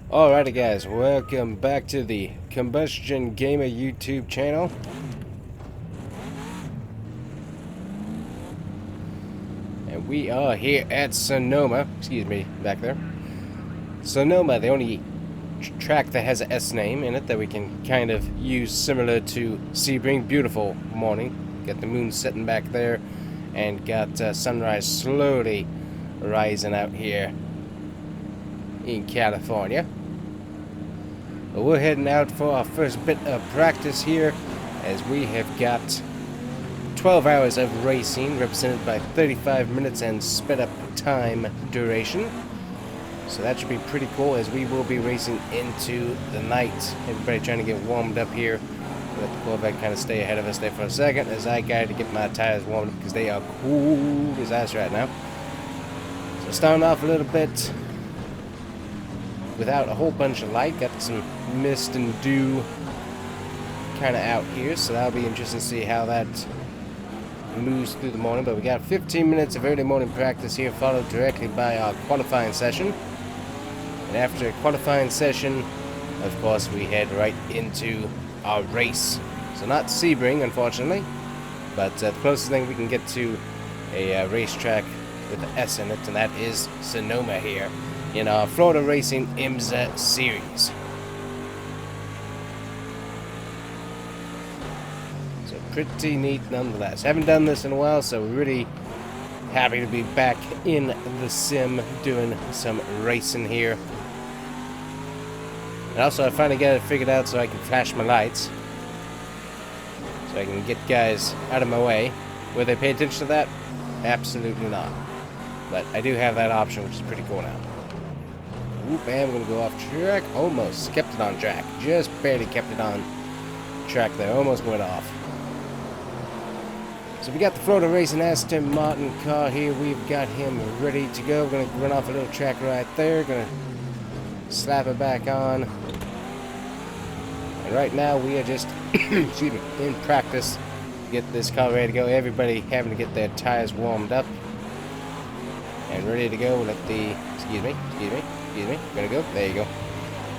Alrighty guys, welcome back to the Combustion Gamer YouTube channel. And we are here at Sonoma, excuse me, back there. Sonoma, the only track that has an S name in it that we can kind of use similar to Sebring. Beautiful morning. Got the moon setting back there and got sunrise slowly rising out here in California. But we're heading out for our first bit of practice here, as we have got 12 hours of racing represented by 35 minutes and sped up time duration. So that should be pretty cool, as we will be racing into the night. Everybody trying to get warmed up here. Let the Corvette kind of stay ahead of us there for a second as I got to get my tires warmed up because they are cool as ice right now. So starting off a little bit without a whole bunch of light. Got some mist and dew kind of out here, so that'll be interesting to see how that moves through the morning. But we got 15 minutes of early morning practice here, followed directly by our qualifying session. And after a qualifying session, of course, we head right into our race. So not Sebring, unfortunately, but the closest thing we can get to a racetrack with an S in it, and that is Sonoma here in our Florida Racing IMSA series. So pretty neat nonetheless. Haven't done this in a while, so we're really happy to be back in the sim doing some racing here. And also I finally got it figured out so I can flash my lights, so I can get guys out of my way. Will they pay attention to that? Absolutely not. But I do have that option, which is pretty cool now. Oop, and we're going to go off track. Almost kept it on track. Just barely kept it on track there. Almost went off. So we got the Florida Racing Aston Martin car here. We've got him ready to go. We're going to run off a little track right there. Going to slap it back on. And right now we are just excuse me, in practice to get this car ready to go. Everybody having to get their tires warmed up and ready to go. Let the excuse me. Gonna go. There you go.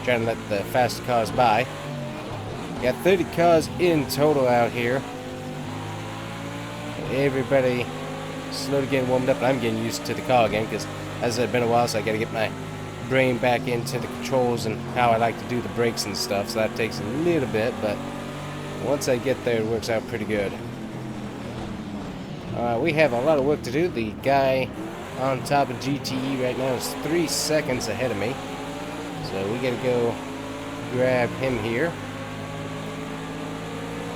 Trying to let the fast cars by. Got 30 cars in total out here. And everybody slowly getting warmed up. And I'm getting used to the car again because, as it's been a while, so I got to get my brain back into the controls and how I like to do the brakes and stuff. So that takes a little bit, but once I get there, it works out pretty good. We have a lot of work to do. The guy on top of GTE right now is 3 seconds ahead of me, so we gotta go grab him here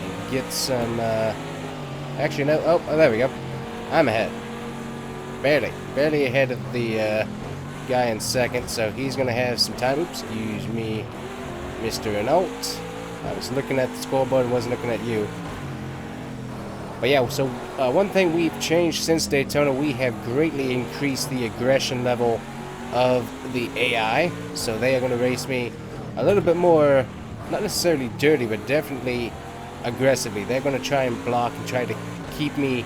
and get some actually no, oh there we go, I'm ahead, barely ahead of the guy in second, so he's gonna have some time. Oops, excuse me, Mr. Renault, I was looking at the scoreboard and wasn't looking at you. But yeah, so one thing we've changed since Daytona, we have greatly increased the aggression level of the AI. So they are going to race me a little bit more, not necessarily dirty, but definitely aggressively. They're going to try and block and try to keep me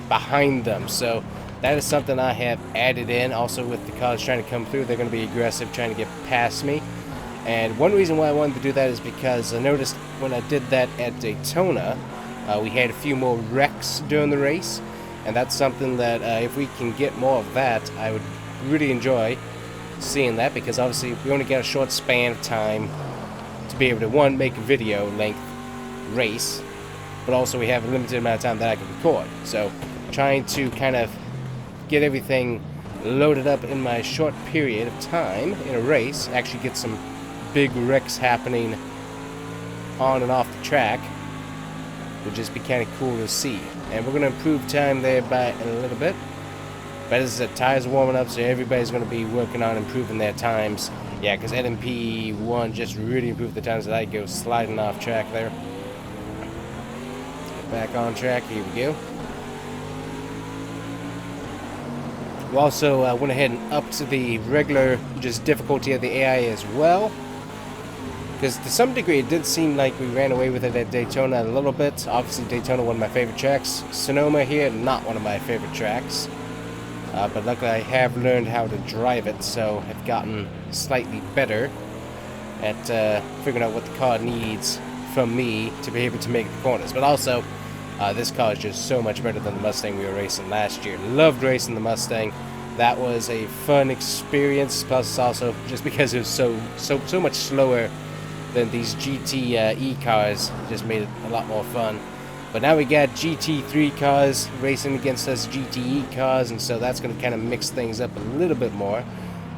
behind them. So that is something I have added in. Also with the cars trying to come through, they're going to be aggressive, trying to get past me. And one reason why I wanted to do that is because I noticed when I did that at Daytona, we had a few more wrecks during the race, and that's something that if we can get more of that, I would really enjoy seeing that, because obviously we only got a short span of time to be able to, one, make a video length race, but also we have a limited amount of time that I can record. So trying to kind of get everything loaded up in my short period of time in a race, actually get some big wrecks happening on and off the track, would just be kind of cool to see. And we're going to improve time there by a little bit. But as I said, tires are warming up, so everybody's going to be working on improving their times. Yeah, because LMP1 just really improved the times that I go sliding off track there. Back on track, here we go. We also went ahead and upped the regular just difficulty of the AI as well, because to some degree it did seem like we ran away with it at Daytona a little bit. Obviously Daytona, one of my favorite tracks. Sonoma here, not one of my favorite tracks. But luckily I have learned how to drive it, so I've gotten slightly better at figuring out what the car needs from me to be able to make the corners. But also, this car is just so much better than the Mustang we were racing last year. Loved racing the Mustang. That was a fun experience. Plus, also just because it was so much slower than these GTE cars, it just made it a lot more fun. But now we got GT3 cars racing against us GTE cars, and so that's going to kind of mix things up a little bit more.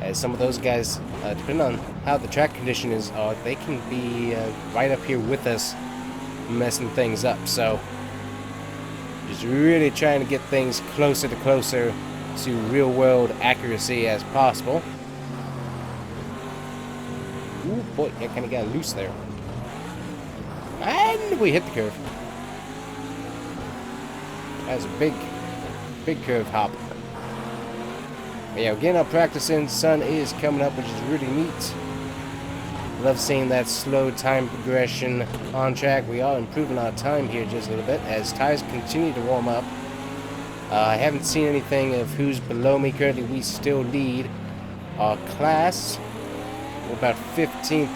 As some of those guys, depending on how the track conditions are, they can be right up here with us, messing things up. So, just really trying to get things closer to real-world accuracy as possible. Ooh, boy, I kind of got loose there. And we hit the curve. That was a big curve hop. But yeah, again, our practicing sun is coming up, which is really neat. Love seeing that slow time progression on track. We are improving our time here just a little bit as tires continue to warm up. I haven't seen anything of who's below me. Currently, we still lead our class. We're about 15th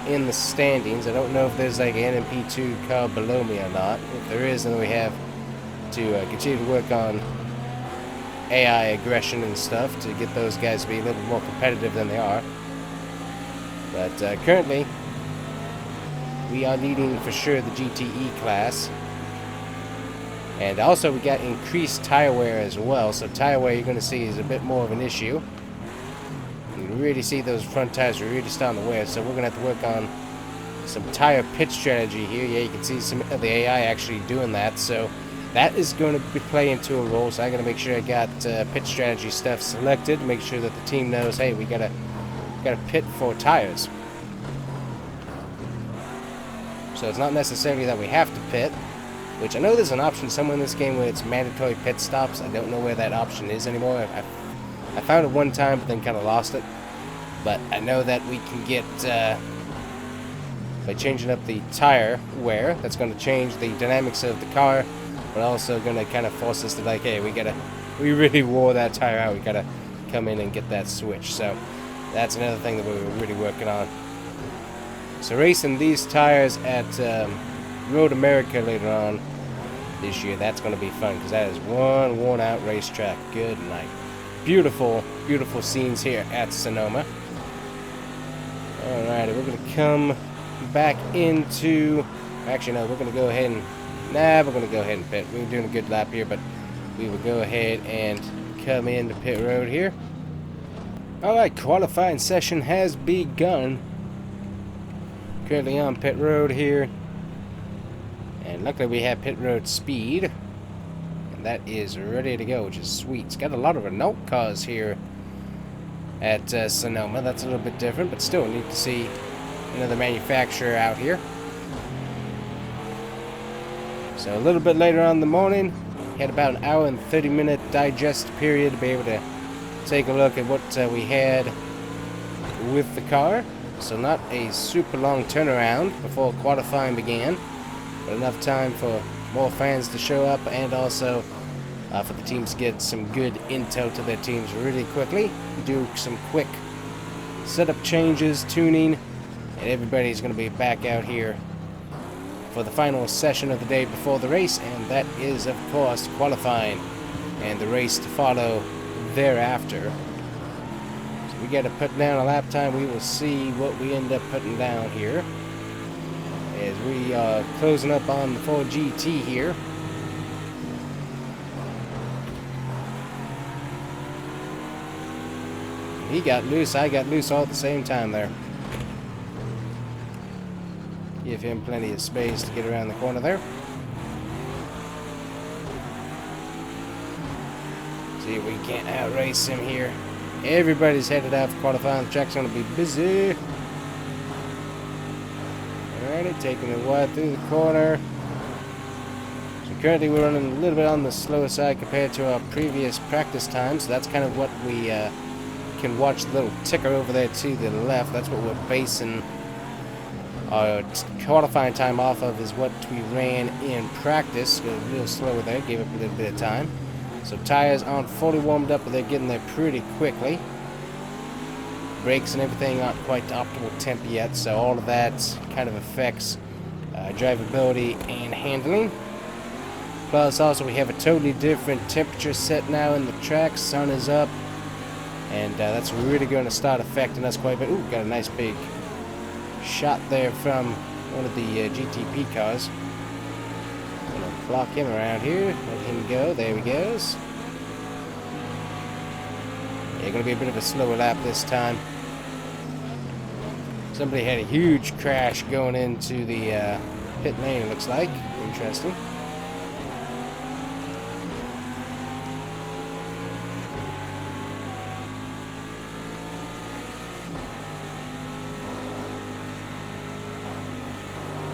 in the standings. I don't know if there's like an NMP2 car below me or not. If there is, then we have to continue to work on AI aggression and stuff to get those guys to be a little more competitive than they are. But currently, we are leading for sure the GTE class. And also we got increased tire wear as well. So tire wear you're going to see is a bit more of an issue. You can really see those front tires are really starting to wear. So we're going to have to work on some tire pitch strategy here. Yeah, you can see some of the AI actually doing that. So that is going to be play into a role. So I got to make sure I got pitch strategy stuff selected. Make sure that the team knows, hey, we got to pit for tires. So it's not necessarily that we have to pit, which I know there's an option somewhere in this game where it's mandatory pit stops. I don't know where that option is anymore. I found it one time, but then kind of lost it. But I know that we can get, by changing up the tire wear, that's going to change the dynamics of the car, but also going to kind of force us to like, hey, we really wore that tire out. We got to come in and get that switch. So that's another thing that we're really working on. So racing these tires at Road America later on this year, that's going to be fun because that is one worn out racetrack. Good night. Beautiful, beautiful scenes here at Sonoma. Alrighty, we're going to come back into, actually no, we're going to go ahead and, we're going to go ahead and pit. We're doing a good lap here, but we will go ahead and come into pit road here. Alright, qualifying session has begun. Currently on pit road here. And luckily we have pit road speed. And that is ready to go, which is sweet. It's got a lot of Renault cars here at Sonoma. That's a little bit different, but still neat to see another manufacturer out here. So a little bit later on in the morning, had about an hour and 30-minute digest period to be able to take a look at what we had with the car. So not a super long turnaround before qualifying began, but enough time for more fans to show up and also for the teams to get some good intel to their teams really quickly. Do some quick setup changes, tuning, and everybody's going to be back out here for the final session of the day before the race, and that is, of course, qualifying and the race to follow thereafter. So we got to put down a lap time. We will see what we end up putting down here as we are closing up on the 4GT here. He got loose, I got loose all at the same time there. Give him plenty of space to get around the corner there. See if we can't outrace him here. Everybody's headed out for qualifying. The track's going to be busy. Alrighty, taking it wide through the corner. So currently we're running a little bit on the slower side compared to our previous practice time. So that's kind of what we can watch the little ticker over there to the left. That's what we're basing our qualifying time off of, is what we ran in practice. Got a little slower there, gave up a little bit of time. So tires aren't fully warmed up, but they're getting there pretty quickly. brakes and everything aren't quite to optimal temp yet, so all of that kind of affects drivability and handling. Plus, also, we have a totally different temperature set now in the track. Sun is up, and that's really going to start affecting us quite a bit. Ooh, got a nice big shot there from one of the GTP cars. Gonna block him around here. Let him go. There he goes. Yeah, gonna be a bit of a slower lap this time. Somebody had a huge crash going into the pit lane, it looks like. Interesting.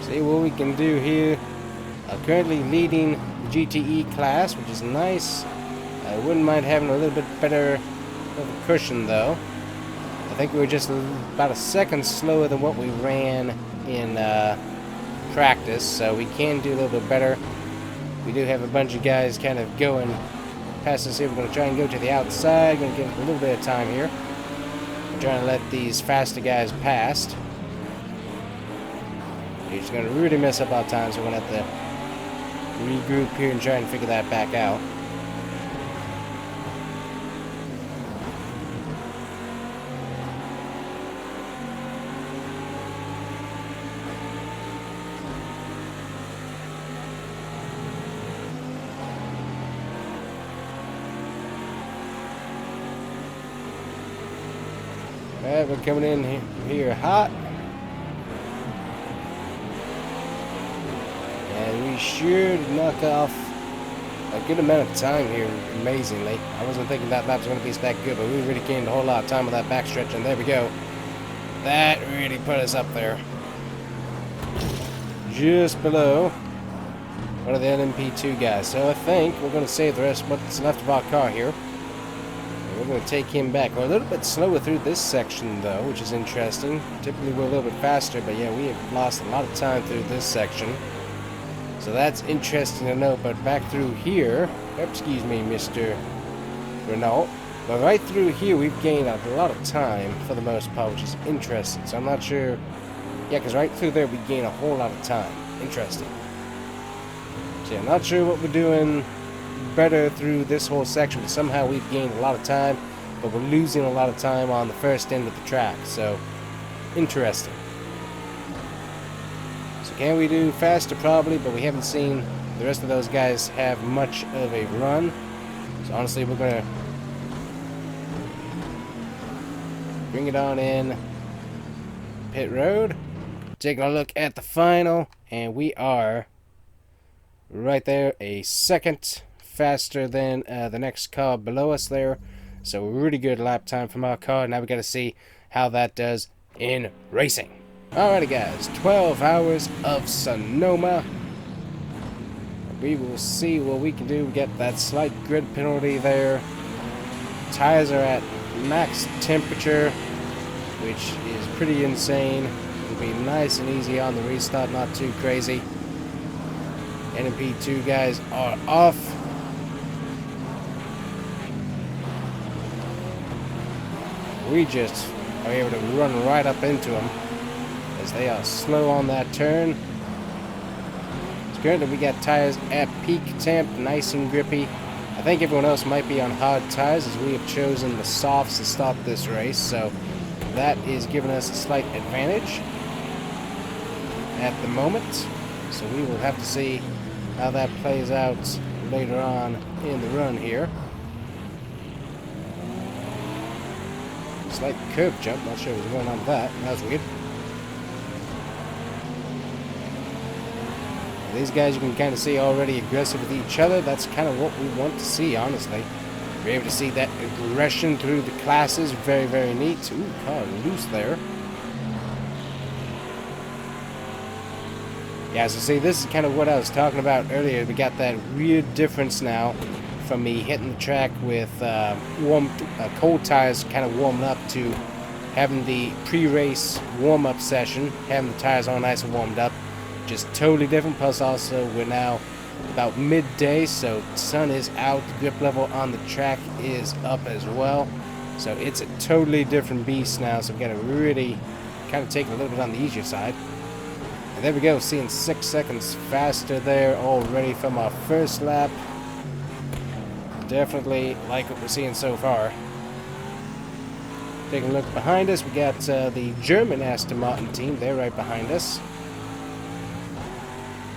See what we can do here. Currently leading the GTE class, which is nice. I wouldn't mind having a little bit better of a cushion, though. I think we were just about a second slower than what we ran in practice, so we can do a little bit better. We do have a bunch of guys kind of going past us here. We're going to try and go to the outside. Going to give a little bit of time here. We're trying to let these faster guys past. He's going to really mess up our time, so we're going to have to regroup here and try and figure that back out. Alright, we're coming in here hot. And we should knock off a good amount of time here, amazingly. I wasn't thinking that lap was going to be that good, but we really gained a whole lot of time with that backstretch, and there we go. That really put us up there. Just below one of the LMP2 guys. So I think we're going to save the rest of what's left of our car here. We're going to take him back. We're a little bit slower through this section, though, which is interesting. Typically, we're a little bit faster, but yeah, we have lost a lot of time through this section. So that's interesting to know. But back through here, excuse me, Mr. Renault, but right through here, we've gained a lot of time for the most part, which is interesting. So I'm not sure. Yeah, because right through there, we gain a whole lot of time. Interesting. So yeah, I'm not sure what we're doing better through this whole section, but somehow we've gained a lot of time, but we're losing a lot of time on the first end of the track. So interesting. So can we do faster? Probably, but we haven't seen the rest of those guys have much of a run. So honestly, we're gonna bring it on in pit road. Taking a look at the final, and we are right there, a second faster than the next car below us there. So really good lap time from our car. Now we got to see how that does in racing. Alrighty guys, 12 hours of Sonoma. We will see what we can do. We get that slight grid penalty there. Tires are at max temperature, which is pretty insane. It'll be nice and easy on the restart, not too crazy. NP2 guys are off. We just are able to run right up into them as they are slow on that turn. It's good that we got tires at peak temp, nice and grippy. I think everyone else might be on hard tires as we have chosen the softs to start this race, so that is giving us a slight advantage at the moment. So we will have to see how that plays out later on in the run here. Slight curb jump, not sure what's going on with that. That was weird. These guys you can kind of see already aggressive with each other. That's kind of what we want to see, honestly. We're able to see that aggression through the classes. Very, very neat. Ooh, car loose there. Yeah, so see, this is kind of what I was talking about earlier. We got that weird difference now from me hitting the track with cold tires kind of warming up to having the pre-race warm-up session, having the tires all nice and warmed up. Just totally different. Plus also we're now about midday, so sun is out. The grip level on the track is up as well. So it's a totally different beast now, so we've got to really kind of take it a little bit on the easier side. And there we go, seeing 6 seconds faster there already from our first lap. Definitely like what we're seeing so far. Taking a look behind us, we got the German Aston Martin team. They're right behind us.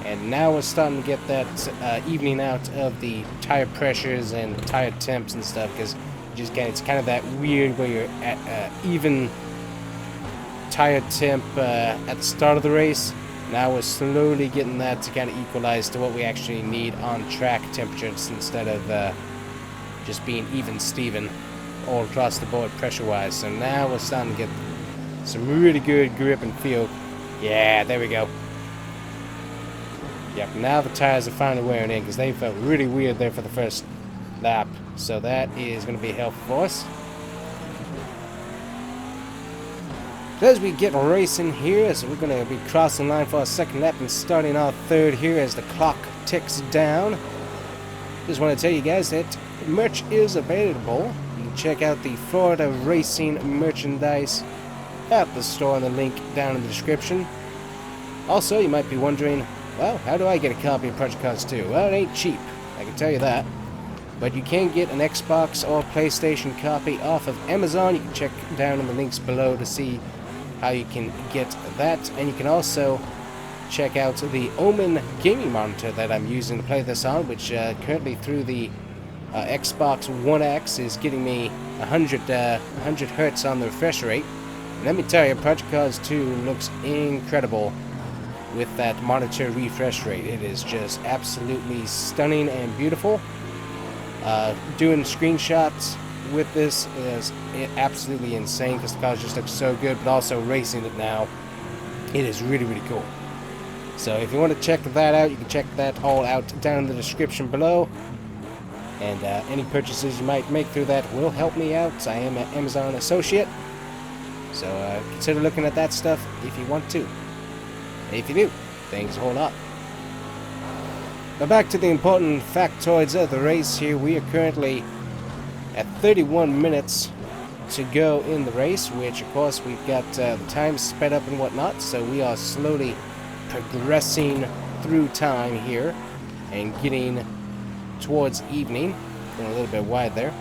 And now we're starting to get that evening out of the tire pressures and tire temps and stuff, because it's kind of that weird where you're at even tire temp at the start of the race. Now we're slowly getting that to kind of equalize to what we actually need on track temperatures instead of just being even Steven all across the board pressure wise. So now we're starting to get some really good grip and feel. Yeah, there we go. Yep, now the tires are finally wearing in, because they felt really weird there for the first lap. So that is going to be helpful for us. So as we get racing here, so we're going to be crossing line for our second lap and starting our third here as the clock ticks down. Just want to tell you guys that merch is available. You can check out the Florida Racing merchandise at the store, and the link down in the description. Also, you might be wondering, well, how do I get a copy of Project Cars 2? Well, it ain't cheap, I can tell you that. But you can get an Xbox or PlayStation copy off of Amazon. You can check down in the links below to see how you can get that. And you can also check out the Omen gaming monitor that I'm using to play this on, which currently through the Xbox One X is getting me 100 hertz on the refresh rate. And let me tell you, Project Cars 2 looks incredible with that monitor refresh rate. It is just absolutely stunning and beautiful. Doing screenshots with this is absolutely insane, because the car just looks so good, but also racing it now, it is really, really cool. So if you want to check that out, you can check that all out down in the description below. And any purchases you might make through that will help me out. I am an Amazon associate, so consider looking at that stuff if you want to. If you do, thanks a whole lot. Now back to the important factoids of the race here. We are currently at 31 minutes to go in the race, which of course we've got the time sped up and whatnot, so we are slowly progressing through time here and getting towards evening. Going a little bit wide there.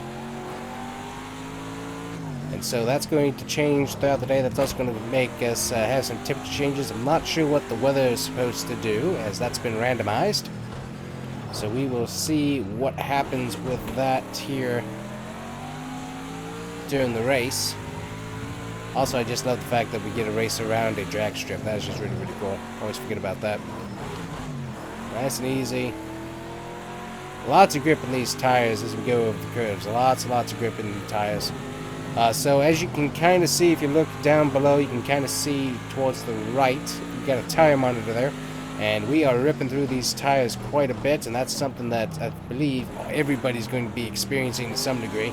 And so that's going to change throughout the day. That's also going to make us have some temperature changes. I'm not sure what the weather is supposed to do, as that's been randomized. So we will see what happens with that here during the race. Also, I just love the fact that we get a race around a drag strip. That is just really, really cool. Always forget about that. Nice and easy. Lots of grip in these tires as we go over the curves. Lots and lots of grip in the tires. So as you can kind of see, if you look down below, you can kind of see towards the right. You've got a tire monitor there. And we are ripping through these tires quite a bit, and that's something that I believe everybody's going to be experiencing to some degree.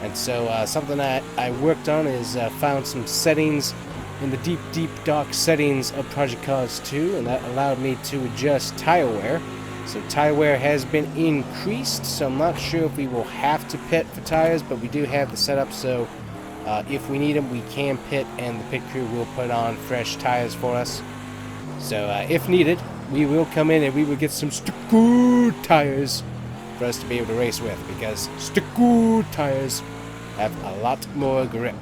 And so something that I worked on is found some settings in the deep, deep, dark settings of Project Cars 2, and that allowed me to adjust tire wear. So tire wear has been increased, so I'm not sure if we will have to pit for tires, but we do have the setup, so if we need them, we can pit, and the pit crew will put on fresh tires for us. So if needed, we will come in and we will get some sticker tires for us to be able to race with, because sticker tires have a lot more grip.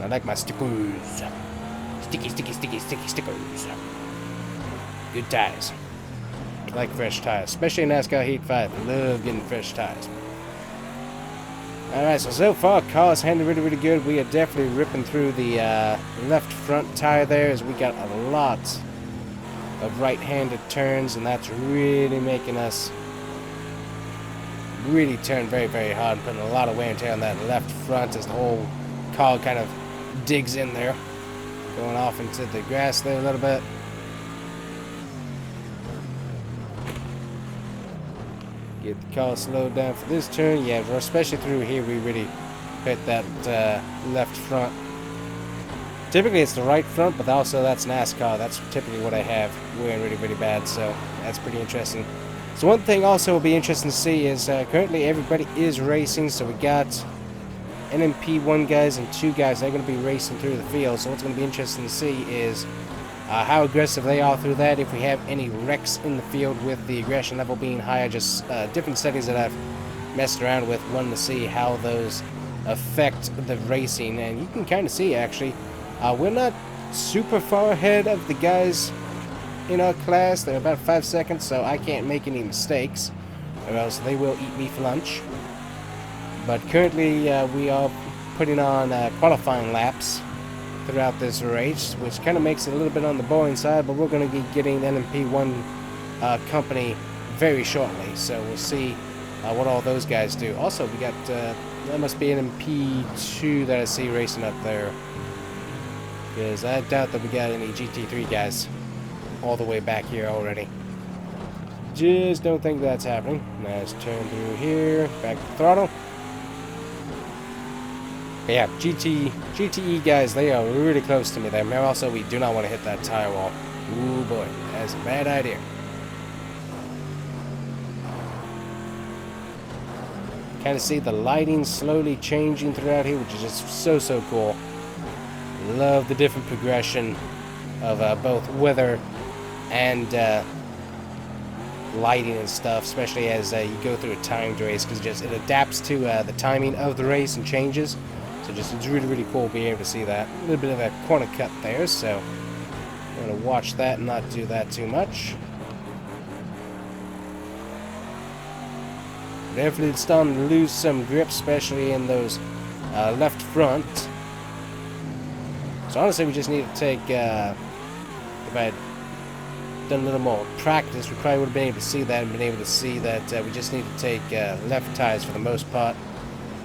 I like my stickers. Sticky, sticky, sticky, sticky stickers. Good tires. I like fresh tires, especially in NASCAR Heat 5. I love getting fresh tires. Alright, so far, car's handling really, really good. We are definitely ripping through the left front tire there, as we got a lot of right-handed turns, and that's really making us really turn very, very hard, and putting a lot of wear and tear on that left front as the whole car kind of digs in there, going off into the grass there a little bit. Get the car slowed down for this turn. Yeah, especially through here, we really hit that left front. Typically it's the right front, but also that's NASCAR. That's typically what I have wearing really, really bad, so that's pretty interesting. So one thing also will be interesting to see is currently everybody is racing, so we got NMP1 guys and 2 guys. They're going to be racing through the field. So what's going to be interesting to see is how aggressive they are through that. If we have any wrecks in the field with the aggression level being higher, just different settings that I've messed around with, wanting to see how those affect the racing. And you can kind of see, actually, we're not super far ahead of the guys in our class. They're about 5 seconds, so I can't make any mistakes, or else they will eat me for lunch. But currently we are putting on qualifying laps throughout this race, which kind of makes it a little bit on the boring side, but we're going to be getting NMP1 company very shortly, so we'll see what all those guys do. Also, we got, that must be NMP2 that I see racing up there, because I doubt that we got any GT3 guys all the way back here already. Just don't think that's happening. Let's turn through here, back to throttle. But yeah, GTE guys, they are really close to me there. Also, we do not want to hit that tire wall. Ooh boy, that's a bad idea. Kind of see the lighting slowly changing throughout here, which is just so cool. Love the different progression of both weather and lighting and stuff, especially as you go through a timed race, because it adapts to the timing of the race and changes. So just it's really cool being able to see that. A little bit of a corner cut there, so I'm going to watch that and not do that too much. Definitely starting to lose some grip, especially in those left front. So honestly, we just need to take, if I had done a little more practice, we probably would have been able to see that and been able to see that we just need to take left tires for the most part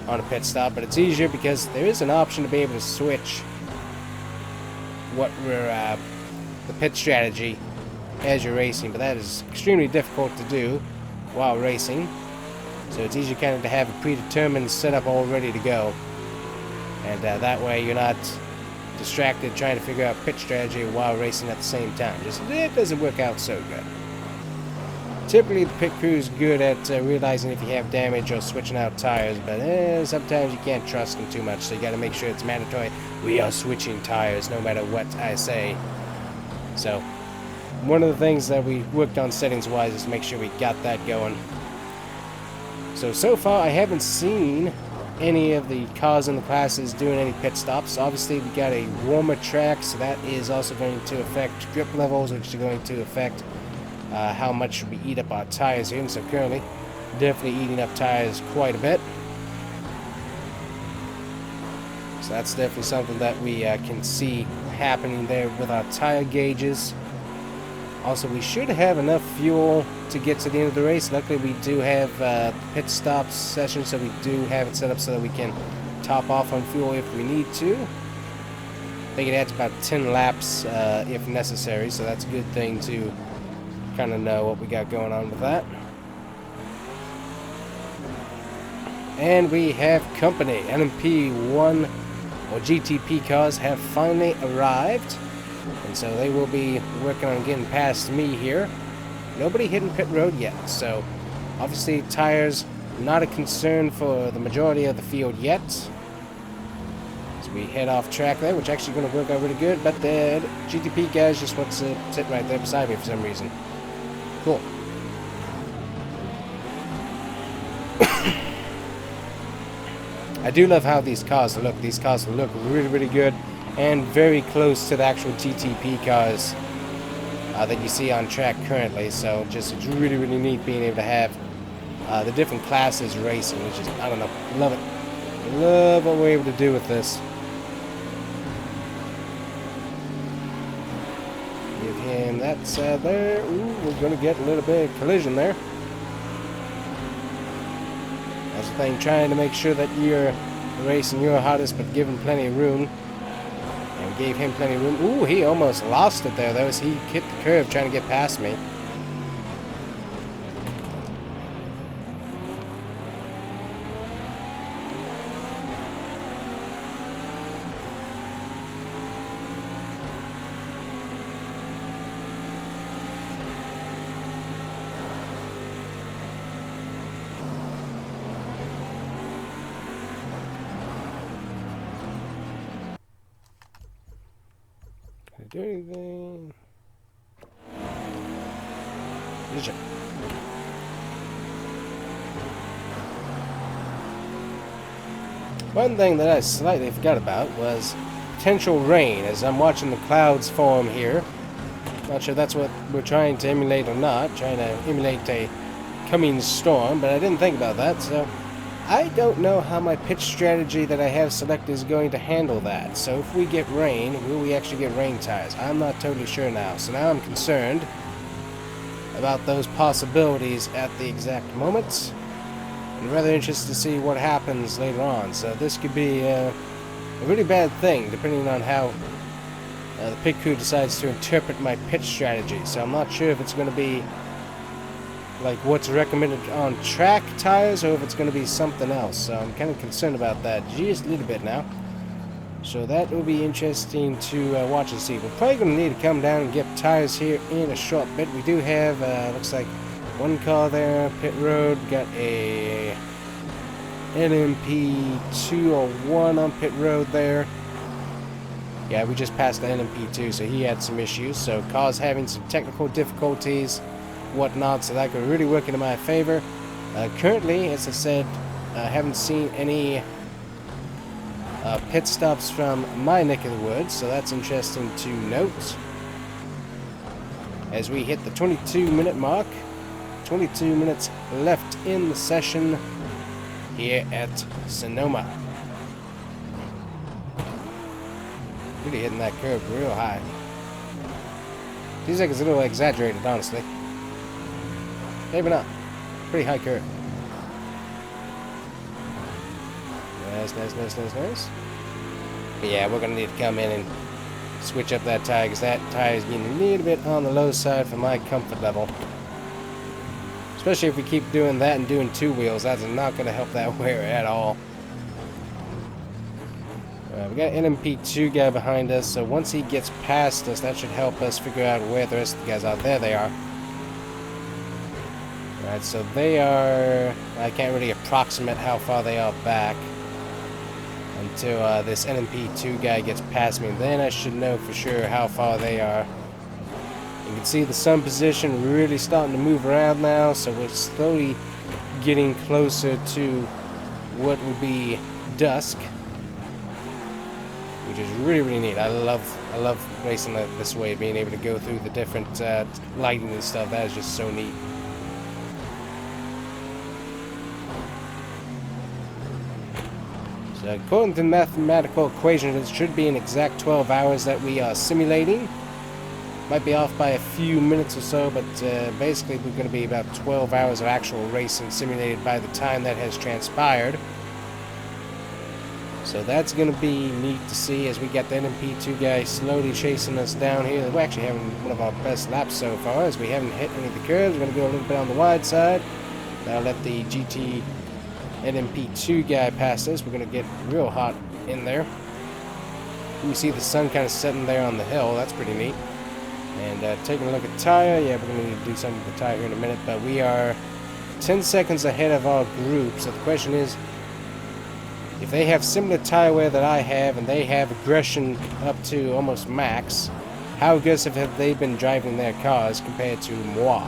on a pit stop. But it's easier because there is an option to be able to switch what we're, the pit strategy as you're racing, but that is extremely difficult to do while racing. So it's easier kind of to have a predetermined setup all ready to go. And that way you're not distracted trying to figure out pit strategy while racing at the same time. It doesn't work out so good. Typically the pit crew is good at realizing if you have damage or switching out tires, but sometimes you can't trust them too much, so you got to make sure it's mandatory. We are switching tires no matter what I say. So one of the things that we worked on settings wise is to make sure we got that going. So far I haven't seen any of the cars in the classes doing any pit stops. Obviously we got a warmer track, so that is also going to affect grip levels, which is going to affect how much we eat up our tires here. And so currently definitely eating up tires quite a bit. So that's definitely something that we can see happening there with our tire gauges. Also, we should have enough fuel to get to the end of the race. Luckily, we do have pit stop session, so we do have it set up so that we can top off on fuel if we need to. I think it adds about 10 laps if necessary, so that's a good thing to kind of know what we got going on with that. And we have company. NMP1 or GTP cars have finally arrived. And so they will be working on getting past me here. Nobody hitting pit road yet, so obviously tires not a concern for the majority of the field yet. So we head off track there, which actually going to work out really good, but the GTP guys just want to sit right there beside me for some reason. Cool. I do love how these cars look. These cars look really good and very close to the actual GTP cars that you see on track currently. So just it's really neat being able to have the different classes racing. Which is, I don't know, love it. Love what we're able to do with this. Give him that side there. Ooh, we're going to get a little bit of collision there. That's the thing, trying to make sure that you're racing your hardest but giving plenty of room. And gave him plenty of room. Ooh, he almost lost it there, though, as he hit the curve trying to get past me. Can I do anything? Is it? One thing that I slightly forgot about was potential rain, as I'm watching the clouds form here. Not sure that's what we're trying to emulate or not, trying to emulate a coming storm, but I didn't think about that, so I don't know how my pitch strategy that I have selected is going to handle that. So if we get rain, will we actually get rain tires? I'm not totally sure now, so now I'm concerned about those possibilities at the exact moment. I'm rather interested to see what happens later on, so this could be a really bad thing depending on how the pit crew decides to interpret my pitch strategy. So I'm not sure if it's going to be like what's recommended on track tires or if it's going to be something else. So I'm kind of concerned about that just a little bit now. So that will be interesting to watch and see. We're probably going to need to come down and get tires here in a short bit. We do have, looks like, one car there, pit road, got a NMP 201 on pit road there. Yeah, we just passed the NMP 2, so he had some issues. So car's having some technical difficulties, whatnot, so that could really work into my favor. Currently, as I said, I haven't seen any pit stops from my neck of the woods, so that's interesting to note. As we hit the 22-minute mark, 22 minutes left in the session here at Sonoma. Really hitting that curve real high. Seems like it's a little exaggerated, honestly. Maybe not. Pretty high curve. Nice, nice, nice, nice, nice. But yeah, we're going to need to come in and switch up that tire, because that tire is getting a little bit on the low side for my comfort level. Especially if we keep doing that and doing two wheels, that's not going to help that wear at all. We got an NMP2 guy behind us, so once he gets past us, that should help us figure out where the rest of the guys are. There they are. Alright, so they are... I can't really approximate how far they are back until this NMP2 guy gets past me. Then I should know for sure how far they are. You can see the sun position really starting to move around now, so we're slowly getting closer to what would be dusk, which is really, really neat. I love racing this way, being able to go through the different lighting and stuff. That is just so neat. So according to the mathematical equation, it should be an exact 12 hours that we are simulating. Might be off by a few minutes or so, but basically we're going to be about 12 hours of actual racing simulated by the time that has transpired. So that's going to be neat to see as we get the NMP2 guy slowly chasing us down here. We're actually having one of our best laps so far, as we haven't hit any of the curves. We're going to go a little bit on the wide side. Now let the GT NMP2 guy pass us. We're going to get real hot in there. You see the sun kind of setting there on the hill. That's pretty neat. And taking a look at the tire, yeah, we're going to need to do something with the tire here in a minute, but we are 10 seconds ahead of our group. So the question is, if they have similar tire wear that I have, and they have aggression up to almost max, how aggressive have they been driving their cars compared to moi?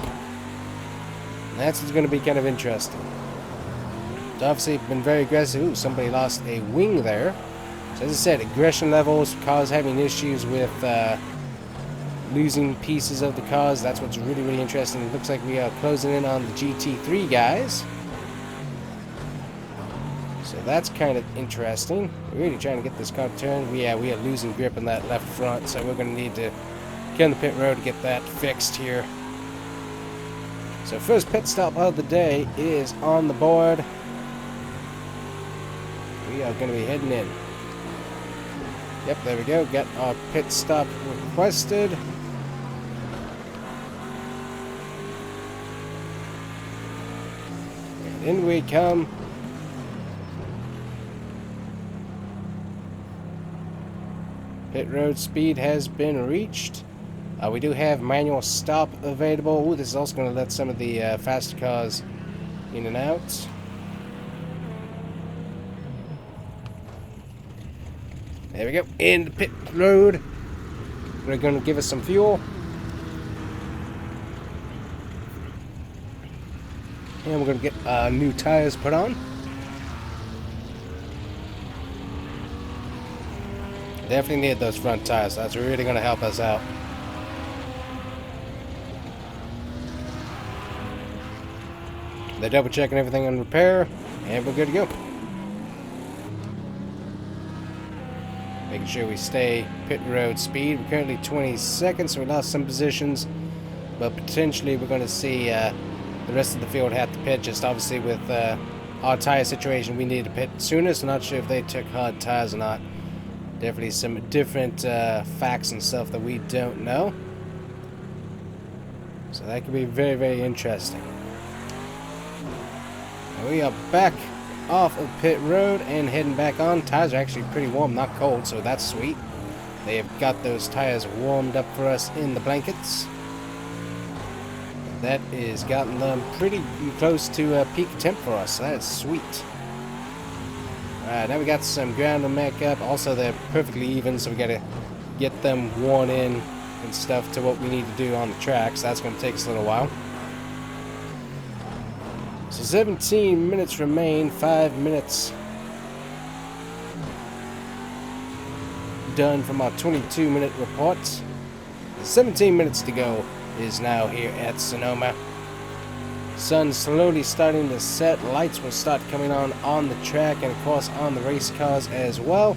And that's going to be kind of interesting. It's obviously been very aggressive. Ooh, somebody lost a wing there. So as I said, aggression levels, cars having issues with losing pieces of the cars. That's what's really, really interesting. It looks like we are closing in on the GT3 guys. So that's kind of interesting. We're really trying to get this car turned. We are losing grip in that left front, so we're going to need to get on the pit road to get that fixed here. So first pit stop of the day is on the board. We are going to be heading in. Yep, there we go. Got our pit stop requested. And in we come. Pit road speed has been reached. We do have manual stop available. Ooh, this is also going to let some of the faster cars in and out. There we go, in the pit road. They're going to give us some fuel. And we're going to get new tires put on. Definitely need those front tires. That's really going to help us out. They're double checking everything on repair, and we're good to go. Making sure we stay pit road speed. We're currently 22nd, so we lost some positions, but potentially we're going to see the rest of the field have to pit. Just obviously with our tire situation, we need to pit sooner, so not sure if they took hard tires or not. Definitely some different facts and stuff that we don't know. So that could be very, very interesting. And we are back off of pit road and heading back on. Tires are actually pretty warm, not cold, so that's sweet. They have got those tires warmed up for us in the blankets. That is gotten them pretty close to peak temp for us, so that is sweet. Alright, now we got some ground to make up. Also, they're perfectly even, so we gotta get them worn in and stuff to what we need to do on the track, so that's gonna take us a little while. So 17 minutes remain, 5 minutes done from our 22-minute report. 17 minutes to go is now here at Sonoma. Sun slowly starting to set. Lights will start coming on the track and of course on the race cars as well.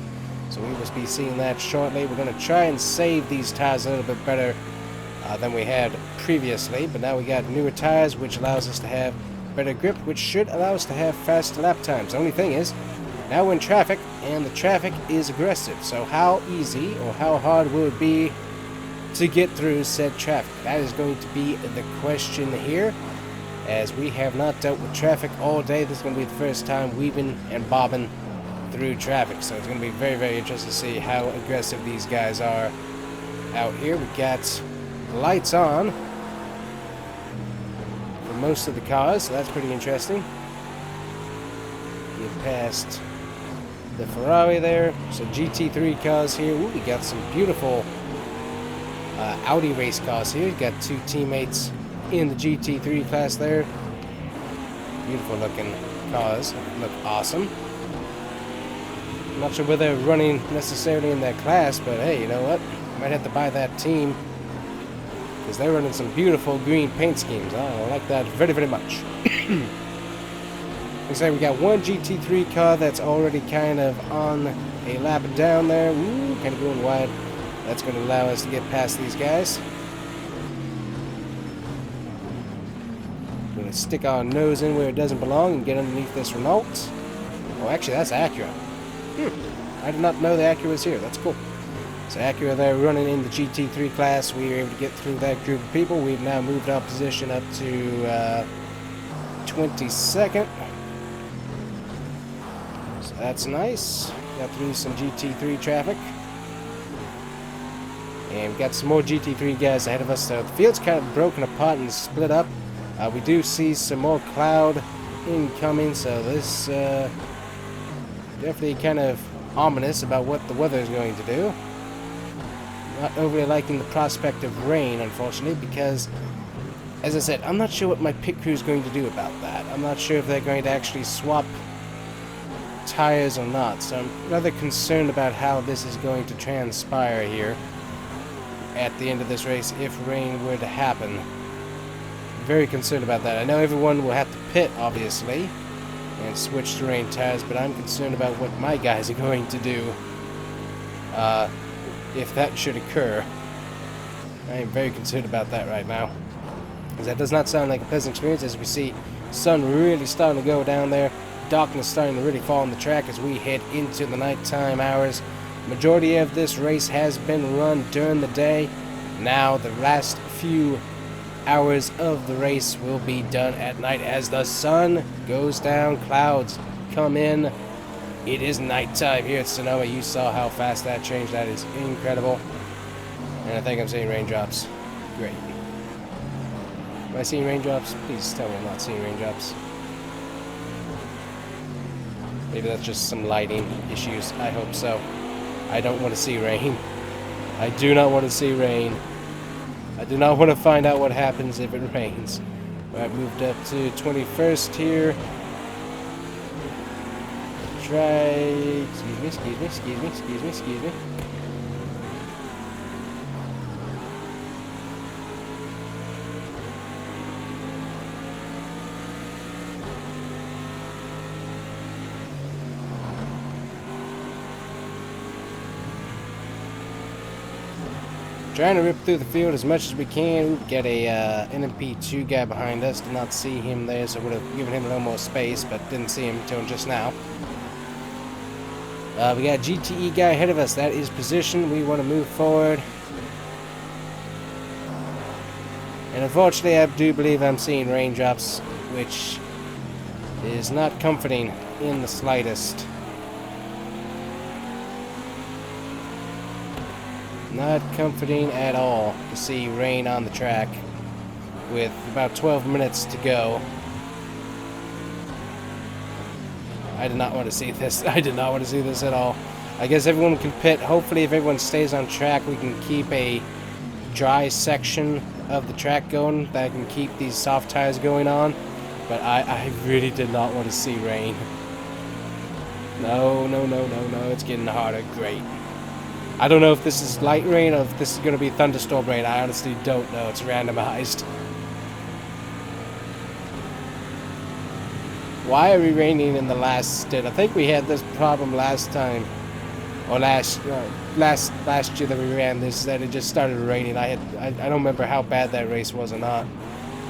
So we will be seeing that shortly. We're going to try and save these tires a little bit better than we had previously, but now we got newer tires, which allows us to have better grip, which should allow us to have faster lap times. The only thing is, now we're in traffic, and the traffic is aggressive. So how easy or how hard will it be to get through said traffic? That is going to be the question here, as we have not dealt with traffic all day. This is going to be the first time weaving and bobbing through traffic. So it's going to be very, very interesting to see how aggressive these guys are out here. We got lights on most of the cars, so that's pretty interesting. Get past the Ferrari there. So GT3 cars here. Ooh, we got some beautiful Audi race cars here. Got two teammates in the GT3 class there. Beautiful looking cars. Look awesome. I'm not sure whether they're running necessarily in that class, but hey, you know what? Might have to buy that team, because they're running some beautiful green paint schemes. I like that very, very much. Looks like we got one GT3 car that's already kind of on a lap down there. Ooh, kind of going wide. That's going to allow us to get past these guys. Going to stick our nose in where it doesn't belong and get underneath this Renault. Oh, actually, that's Acura. I did not know the Acura was here. That's cool. So Acura there running in the GT3 class. We were able to get through that group of people. We've now moved our position up to 22nd. So that's nice. Got through some GT3 traffic. And we've got some more GT3 guys ahead of us. So the field's kind of broken apart and split up. We do see some more cloud incoming. So this definitely kind of ominous about what the weather is going to do. Not overly liking the prospect of rain, unfortunately, because, as I said, I'm not sure what my pit crew is going to do about that. I'm not sure if they're going to actually swap tires or not, so I'm rather concerned about how this is going to transpire here at the end of this race if rain were to happen. Very concerned about that. I know everyone will have to pit, obviously, and switch to rain tires, but I'm concerned about what my guys are going to do if that should occur. I am very concerned about that right now, because that does not sound like a pleasant experience. As we see, sun really starting to go down there, darkness starting to really fall on the track as we head into the nighttime hours. Majority of this race has been run during the day. Now the last few hours of the race will be done at night as the sun goes down, clouds come in. It is nighttime here at Sonoma. You saw how fast that changed. That is incredible. And I think I'm seeing raindrops. Great. Am I seeing raindrops? Please tell me I'm not seeing raindrops. Maybe that's just some lighting issues. I hope so. I don't want to see rain. I do not want to see rain. I do not want to find out what happens if it rains. Alright, moved up to 21st here. Try... Excuse me. Trying to rip through the field as much as we can. We've got a NMP2 guy behind us. Did not see him there, so would have given him a little more space, but didn't see him until just now. We got a GTE guy ahead of us. That is position. We want to move forward. And unfortunately, I do believe I'm seeing raindrops, which is not comforting in the slightest. Not comforting at all to see rain on the track with about 12 minutes to go. I did not want to see this. I did not want to see this at all. I guess everyone can pit. Hopefully, if everyone stays on track, we can keep a dry section of the track going that can keep these soft tires going on. But I really did not want to see rain. No. It's getting harder. Great. I don't know if this is light rain or if this is going to be thunderstorm rain. I honestly don't know. It's randomized. Why are we raining in the last stint? I think we had this problem last time, or last year that we ran this, that it just started raining. I don't remember how bad that race was or not.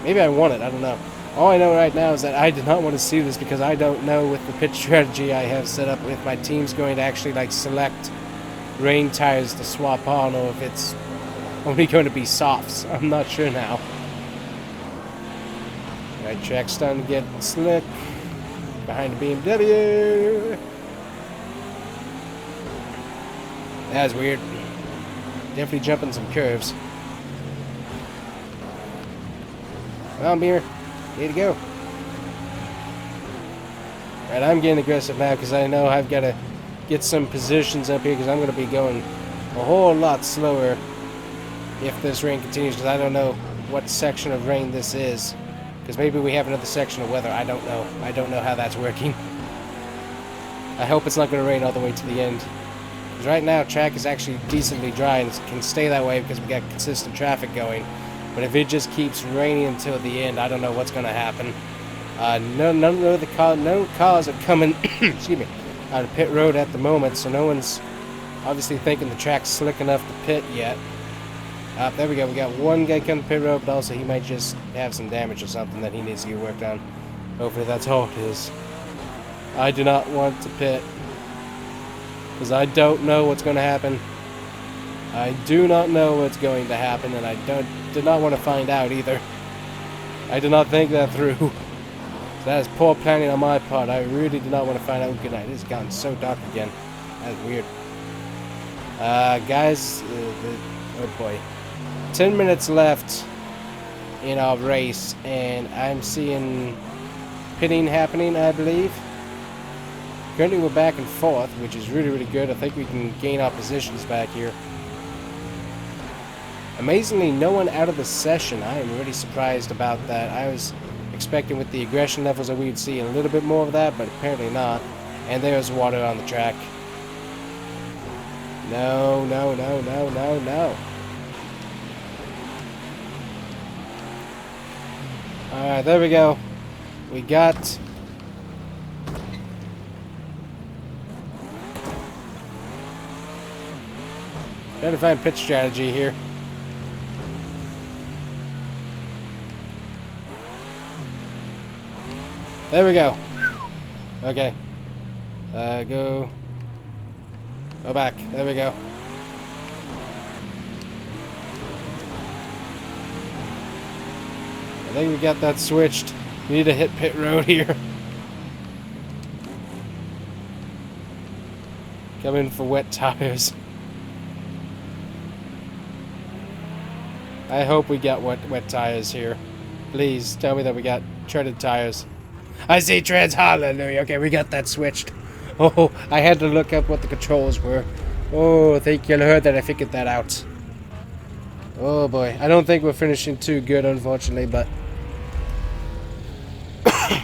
Maybe I won it. I don't know. All I know right now is that I did not want to see this because I don't know with the pit strategy I have set up if my team's going to actually like select rain tires to swap on, or if it's only going to be softs. I'm not sure now. Alright, track's starting to get slick. Behind the BMW. That was weird. Definitely jumping some curves. Come on, Beer. Way to go. Alright, I'm getting aggressive now because I know I've got to get some positions up here because I'm going to be going a whole lot slower if this rain continues, because I don't know what section of rain this is, because maybe we have another section of weather. I don't know. I don't know how that's working. I hope it's not going to rain all the way to the end, because right now track is actually decently dry and it can stay that way because we got consistent traffic going. But if it just keeps raining until the end, I don't know what's going to happen. No cars are coming excuse me, out of pit road at the moment, so no one's obviously thinking the track's slick enough to pit yet. There we go. We got one guy coming to pit road, but also he might just have some damage or something that he needs to get worked on. Hopefully that's all it is. I do not want to pit because I don't know what's going to happen. I do not know what's going to happen, and I did not want to find out either. I did not think that through. So that is poor planning on my part. I really did not want to find out. Good night. It's gotten so dark again. That's weird. Guys, oh boy. 10 minutes left in our race, and I'm seeing pitting happening, I believe. Currently we're back and forth, which is really, really good. I think we can gain our positions back here. Amazingly, no one out of the session. I am really surprised about that. I was expecting with the aggression levels that we'd see a little bit more of that, but apparently not. And there's water on the track. No. Alright, there we go. We got... Trying to find pitch strategy here. There we go. Okay. Go back. There we go. I think we got that switched. We need to hit pit road here. Come in for wet tires. I hope we got wet tires here. Please tell me that we got treaded tires. I see treads. Hallelujah. Okay, we got that switched. Oh, I had to look up what the controls were. Oh, thank you Lord that I figured that out. Oh boy, I don't think we're finishing too good, unfortunately, but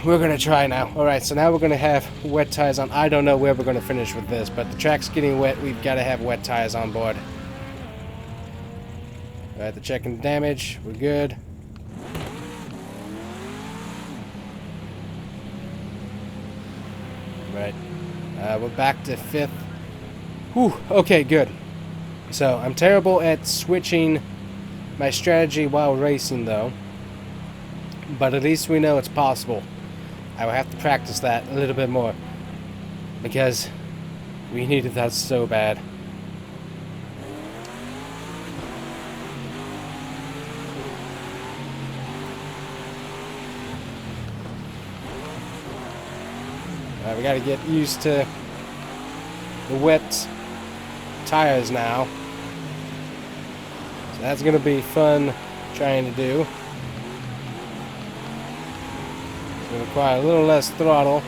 we're gonna try now. Alright, so now we're gonna have wet tires on. I don't know where we're gonna finish with this, but the track's getting wet. We've got to have wet tires on board. Alright, the checking damage. We're good. Right. We're back to 5th. Whew, okay, good. So, I'm terrible at switching my strategy while racing, though. But at least we know it's possible. I will have to practice that a little bit more. Because we needed that so bad. We gotta get used to the wet tires now. So that's gonna be fun trying to do. It's gonna require a little less throttle.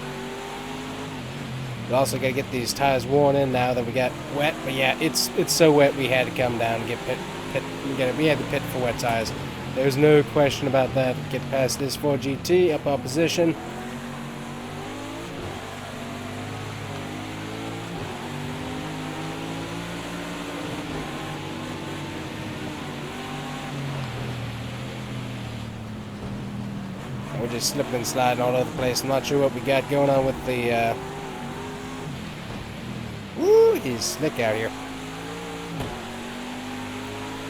We also gotta get these tires worn in now that we got wet. But yeah, it's so wet we had to come down and get we had to pit for wet tires. There's no question about that. Get past this 4GT, up our position. We're just slipping and sliding all over the place. I'm not sure what we got going on with the... Woo, he's slick out here.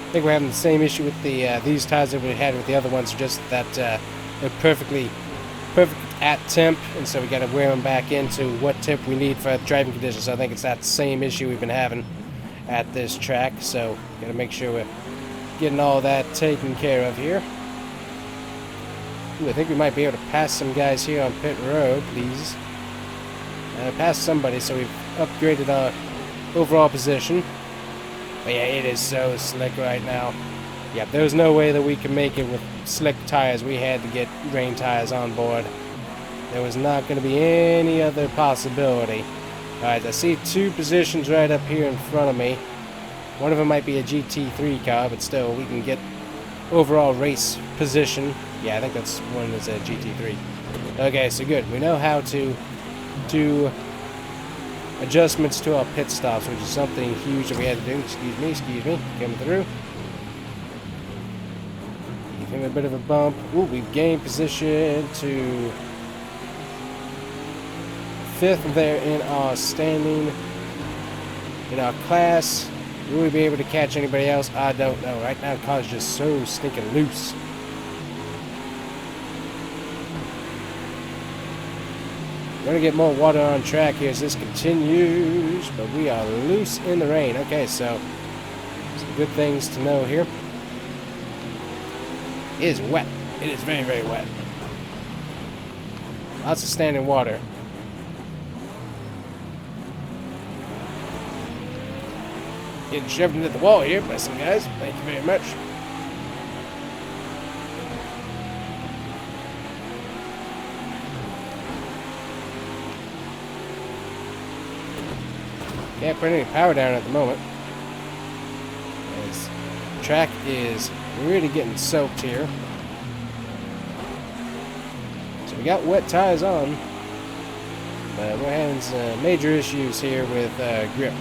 I think we're having the same issue with the these tires that we had with the other ones, just that they're perfect at temp, and so we got to wear them back into what temp we need for driving conditions. So I think it's that same issue we've been having at this track, so got to make sure we're getting all that taken care of here. Ooh, I think we might be able to pass some guys here on pit road, please. Pass somebody, so we've upgraded our overall position. But yeah, it is so slick right now. Yeah, there's no way that we can make it with slick tires. We had to get rain tires on board. There was not going to be any other possibility. Alright, I see two positions right up here in front of me. One of them might be a GT3 car, but still, we can get overall race position. Yeah, I think that's one that's a GT3. Okay, so good. We know how to do adjustments to our pit stops, which is something huge that we had to do. Excuse me. Coming through. Give him a bit of a bump. Ooh, we've gained position to 5th there in our standing. In our class. Will we be able to catch anybody else? I don't know. Right now, the car's just so stinking loose. We're going to get more water on track here as this continues, but we are loose in the rain. Okay, so some good things to know here. It is wet. It is very, very wet. Lots of standing water. Getting shoved into the wall here by some guys. Thank you very much. Can't put any power down at the moment. As the track is really getting soaked here. So we got wet tires on, but we're having some major issues here with grip.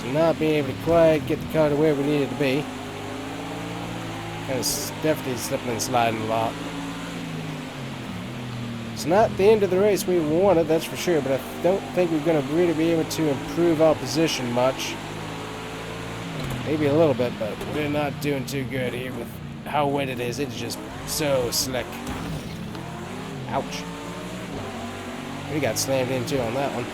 So not being able to quite get the car to where we need it to be. Kind of definitely slipping and sliding a lot. It's not the end of the race we wanted, that's for sure, but I don't think we're going to really be able to improve our position much. Maybe a little bit, but we're not doing too good here with how wet it is. It's just so slick. Ouch. We got slammed into on that one.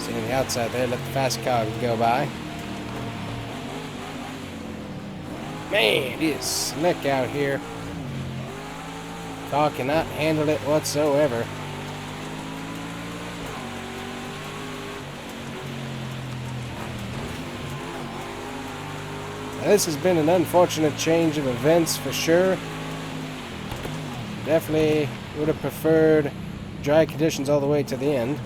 See on the outside there, let the fast car go by. Man, it is slick out here. Car cannot handle it whatsoever. Now, this has been an unfortunate change of events for sure. Definitely would have preferred dry conditions all the way to the end.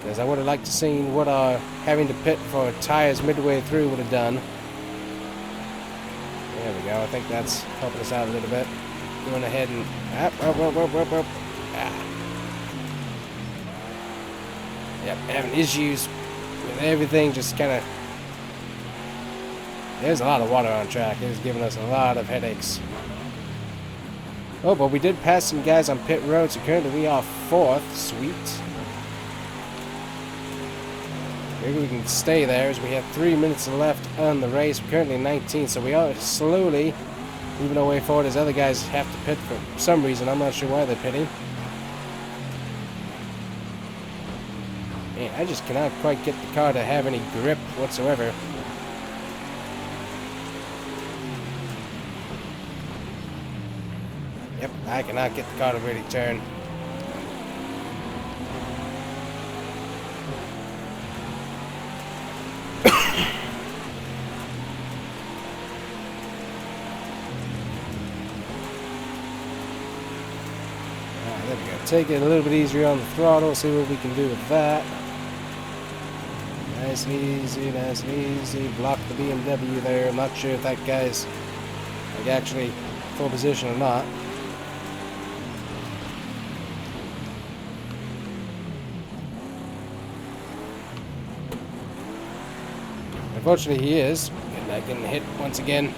because I would have liked to seen what our having to pit for tires midway through would have done. There we go. I think that's helping us out a little bit. Going ahead and Yep, having issues with everything. Just kind of. There's a lot of water on track. It's giving us a lot of headaches. Oh, but we did pass some guys on pit road, so currently we are 4th. Sweet. Maybe we can stay there as we have 3 minutes left on the race. We're currently 19th, so we are slowly moving our way forward as other guys have to pit for some reason. I'm not sure why they're pitting. Man, I just cannot quite get the car to have any grip whatsoever. Yep, I cannot get the car to really turn. There we go. Take it a little bit easier on the throttle, see what we can do with that. Nice and easy, nice and easy. Block the BMW there. I'm not sure if that guy's like actually full position or not. Unfortunately, he is. Getting hit once again.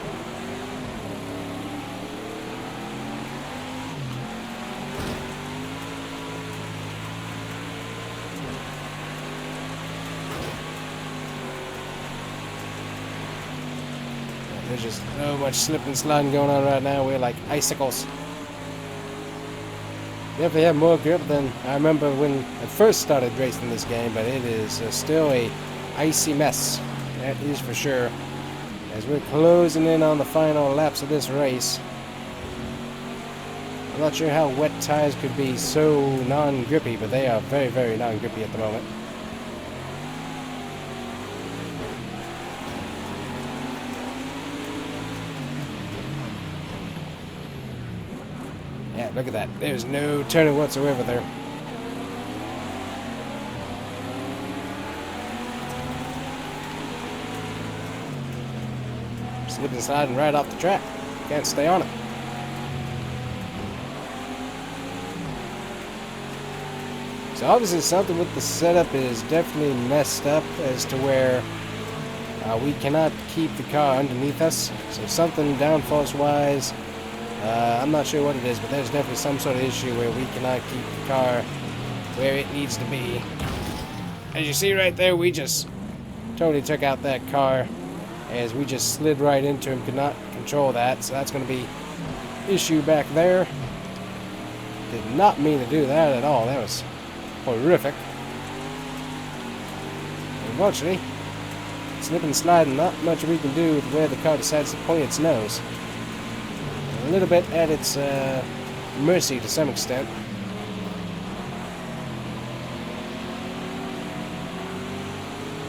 There's just so much slip and sliding going on right now. We're like icicles. Definitely have more grip than I remember when I first started racing this game, but it is still a icy mess. That is for sure. As we're closing in on the final laps of this race. I'm not sure how wet tires could be so non-grippy, but they are very, very non-grippy at the moment. Yeah, look at that. There's no turning whatsoever there. Slipping and sliding right off the track. Can't stay on it. So obviously something with the setup is definitely messed up as to where we cannot keep the car underneath us. So something downforce wise, I'm not sure what it is, but there's definitely some sort of issue where we cannot keep the car where it needs to be. As you see right there, we just totally took out that car as we just slid right into him, could not control that, so that's going to be issue back there. Did not mean to do that at all. That was horrific. Unfortunately, slipping and sliding, not much we can do with where the car decides to point its nose. A little bit at its mercy to some extent.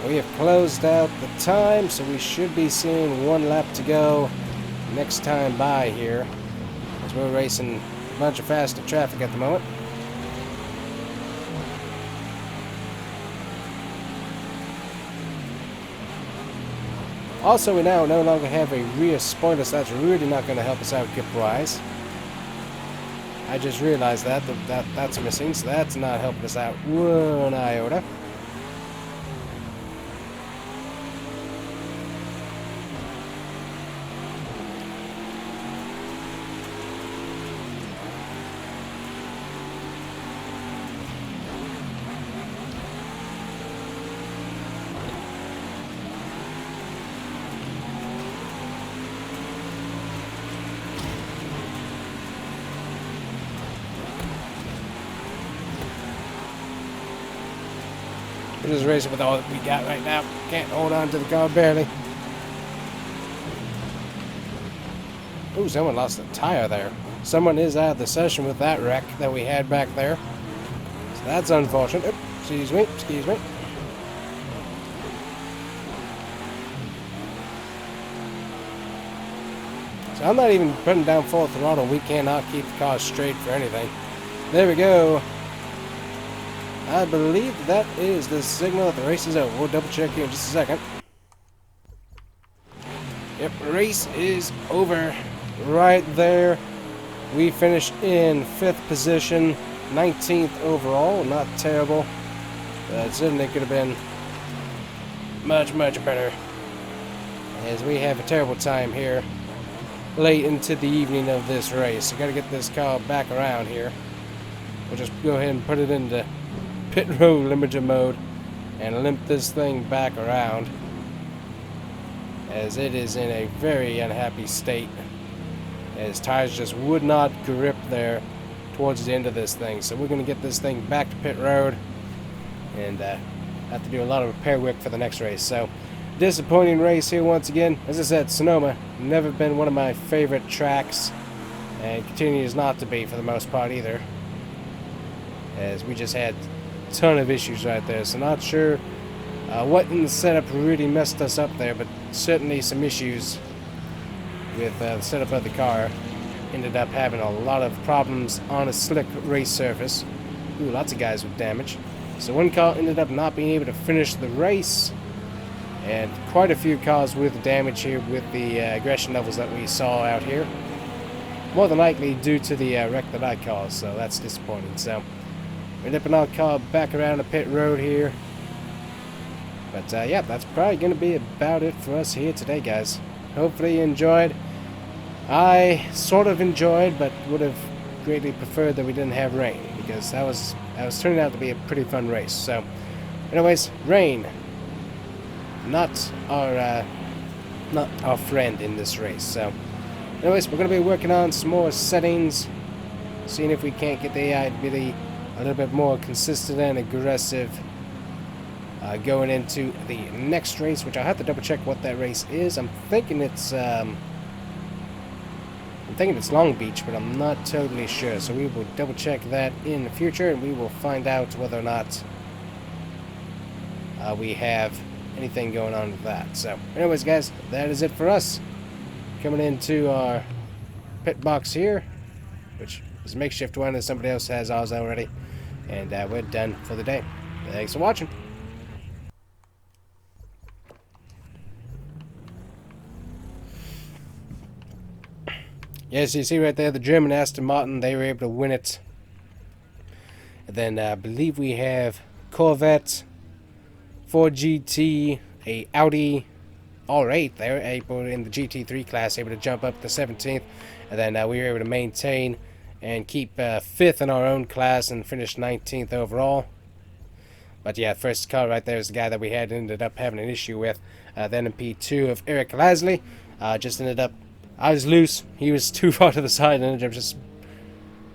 We have closed out the time, so we should be seeing 1 lap to go next time by here, as we're racing a bunch of faster traffic at the moment. Also, we now no longer have a rear spoiler, so that's really not going to help us out grip-wise. I just realized that's missing, so that's not helping us out one iota. We're just racing with all that we got right now. Can't hold on to the car barely. Ooh, someone lost a tire there. Someone is out of the session with that wreck that we had back there. So that's unfortunate. Oops, excuse me, excuse me. So I'm not even putting down full throttle. We cannot keep the car straight for anything. There we go. I believe that is the signal that the race is over. We'll double check here in just a second. Yep, race is over right there. We finished in 5th position, 19th overall. Not terrible. Certainly could have been much, much better. As we have a terrible time here late into the evening of this race. I gotta get this car back around here. We'll just go ahead and put it into pit road limiter mode and limp this thing back around, as it is in a very unhappy state, as tires just would not grip there towards the end of this thing. So we're going to get this thing back to pit road and have to do a lot of repair work for the next race. So disappointing race here once again. As I said, Sonoma, never been one of my favorite tracks, and continues not to be for the most part either, as we just had a ton of issues right there. So not sure what in the setup really messed us up there, but certainly some issues with the setup of the car. Ended up having a lot of problems on a slick race surface. Ooh, lots of guys with damage. So one car ended up not being able to finish the race, and quite a few cars with damage here with the aggression levels that we saw out here. More than likely due to the wreck that I caused, so that's disappointing. So we're nipping our car back around the pit road here. But yeah, that's probably going to be about it for us here today, guys. Hopefully you enjoyed. I sort of enjoyed, but would have greatly preferred that we didn't have rain, because that was turning out to be a pretty fun race. So anyways, rain, not our friend in this race. So anyways, we're going to be working on some more settings, seeing if we can't get the AI to be a little bit more consistent and aggressive going into the next race, which I'll have to double check what that race is. I'm thinking it's Long Beach, but I'm not totally sure. So we will double check that in the future, and we will find out whether or not we have anything going on with that. So anyways, guys, that is it for us. Coming into our pit box here, which is a makeshift one, as somebody else has ours already. And we're done for the day. Thanks for watching. Yes, you see right there, the German Aston Martin, they were able to win it. And then I believe we have Corvette, Ford GT, a Audi R8. They were able, in the GT3 class, able to jump up to 17th. And then we were able to maintain and keep 5th in our own class and finish 19th overall. But yeah, first car right there is the guy that we had ended up having an issue with. Then in P2 of Eric Lasley, just ended up, I was loose, he was too far to the side, and ended up just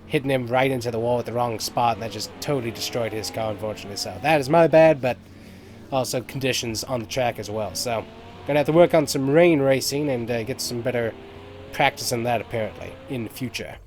hitting him right into the wall at the wrong spot, and that just totally destroyed his car, unfortunately. So that is my bad, but also conditions on the track as well. So gonna have to work on some rain racing and get some better practice on that apparently in the future.